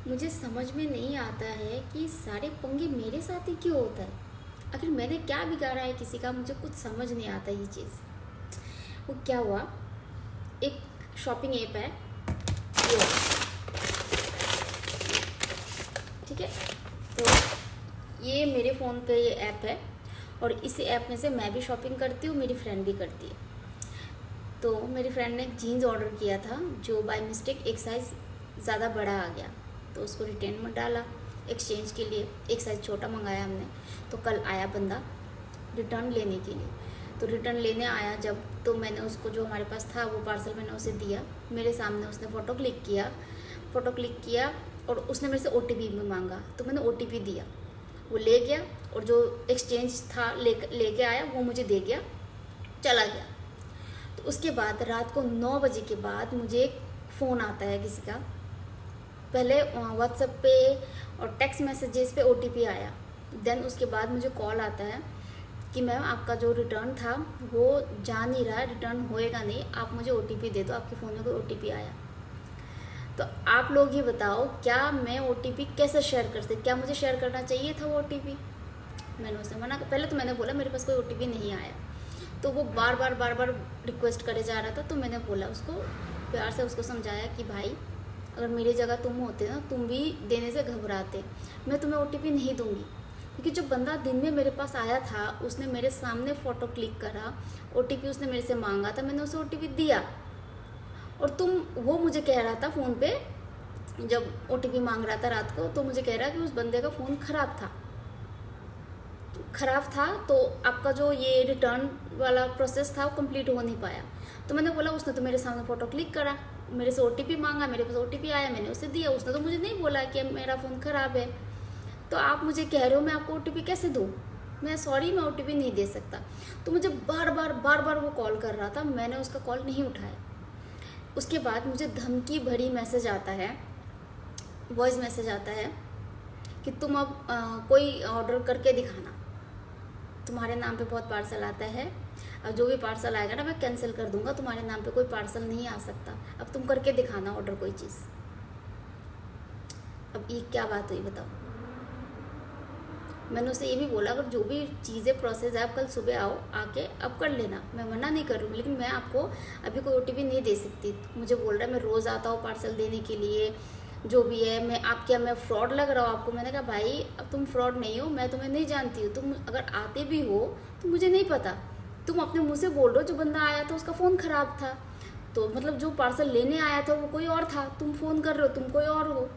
मुझे समझ में नहीं आता है कि सारे पंगे मेरे साथ ही क्यों होता है। आखिर मैंने क्या बिगाड़ा है किसी का, मुझे कुछ समझ नहीं आता ये चीज़। वो क्या हुआ, एक शॉपिंग ऐप है ये, ठीक है। तो ये मेरे फ़ोन पे ये ऐप है और इस ऐप में से मैं भी शॉपिंग करती हूँ, मेरी फ्रेंड भी करती है। तो मेरी फ्रेंड ने एक जीन्स ऑर्डर किया था जो बाय मिस्टेक एक साइज़ ज़्यादा बड़ा आ गया, तो उसको रिटर्न में डाला एक्सचेंज के लिए। एक साइज़ छोटा मंगाया हमने, तो कल आया बंदा रिटर्न लेने के लिए। तो रिटर्न लेने आया जब, तो मैंने उसको जो हमारे पास था वो पार्सल मैंने उसे दिया। मेरे सामने उसने फ़ोटो क्लिक किया और उसने मेरे से OTP भी मांगा, तो मैंने OTP दिया। वो ले गया और जो एक्सचेंज था लेके आया वो मुझे दे गया, चला गया। तो उसके बाद रात को 9 बजे के बाद मुझे एक फ़ोन आता है किसी का। पहले व्हाट्सएप पे और टेक्स्ट मैसेजेस पे OTP आया, देन उसके बाद मुझे कॉल आता है कि मैम आपका जो रिटर्न था वो जा नहीं रहा है, रिटर्न होएगा नहीं, आप मुझे OTP दे दो, आपके फ़ोन में कोई OTP आया। तो आप लोग ये बताओ, क्या मैं OTP कैसे शेयर कर सकती, क्या मुझे शेयर करना चाहिए था वो OTP? मैंने उसे मना कर, पहले तो मैंने बोला मेरे पास कोई OTP नहीं आया, तो वो बार बार रिक्वेस्ट करे जा रहा था। तो मैंने बोला उसको, प्यार से उसको समझाया कि भाई अगर मेरी जगह तुम होते ना, तुम भी देने से घबराते, मैं तुम्हें OTP नहीं दूंगी। क्योंकि जो बंदा दिन में मेरे पास आया था उसने मेरे सामने फ़ोटो क्लिक करा, OTP उसने मेरे से मांगा था, मैंने उसे OTP दिया। और वो मुझे कह रहा था फ़ोन पे, जब OTP मांग रहा था रात को, तो मुझे कह रहा कि उस बंदे का फ़ोन ख़राब था, तो आपका जो ये रिटर्न वाला प्रोसेस था वो कंप्लीट हो नहीं पाया। तो मैंने बोला उसने तो मेरे सामने फ़ोटो क्लिक करा, मेरे से OTP मांगा, मेरे पास OTP आया, मैंने उसे दिया। उसने तो मुझे नहीं बोला कि मेरा फ़ोन ख़राब है। तो आप मुझे कह रहे हो मैं आपको OTP कैसे दूँ? मैं सॉरी, मैं OTP नहीं दे सकता। तो मुझे बार बार वो कॉल कर रहा था, मैंने उसका कॉल नहीं उठाया। उसके बाद मुझे धमकी भरी मैसेज आता है, वॉइस मैसेज आता है कि तुम अब कोई ऑर्डर करके दिखाना, तुम्हारे नाम पे बहुत पार्सल आता है, अब जो भी पार्सल आएगा ना मैं कैंसिल कर दूंगा, तुम्हारे नाम पे कोई पार्सल नहीं आ सकता, अब तुम करके दिखाना ऑर्डर कोई चीज़। अब ये क्या बात हुई बताओ? मैंने उसे ये भी बोला अगर जो भी चीज़ें प्रोसेस है आप कल सुबह आओ, आके अब कर लेना, मैं मना नहीं कर रही हूँ, लेकिन मैं आपको अभी कोई OTP नहीं दे सकती। मुझे बोल रहा है मैं रोज़ आता हूँ पार्सल देने के लिए, जो भी है, मैं फ्रॉड लग रहा हूँ आपको? मैंने कहा भाई अब तुम फ्रॉड नहीं हो, मैं तुम्हें नहीं जानती हूँ, तुम अगर आते भी हो तो मुझे नहीं पता, तुम अपने मुँह से बोल रहे हो जो बंदा आया था उसका फ़ोन ख़राब था, तो मतलब जो पार्सल लेने आया था वो कोई और था, तुम फ़ोन कर रहे हो तुम कोई और हो।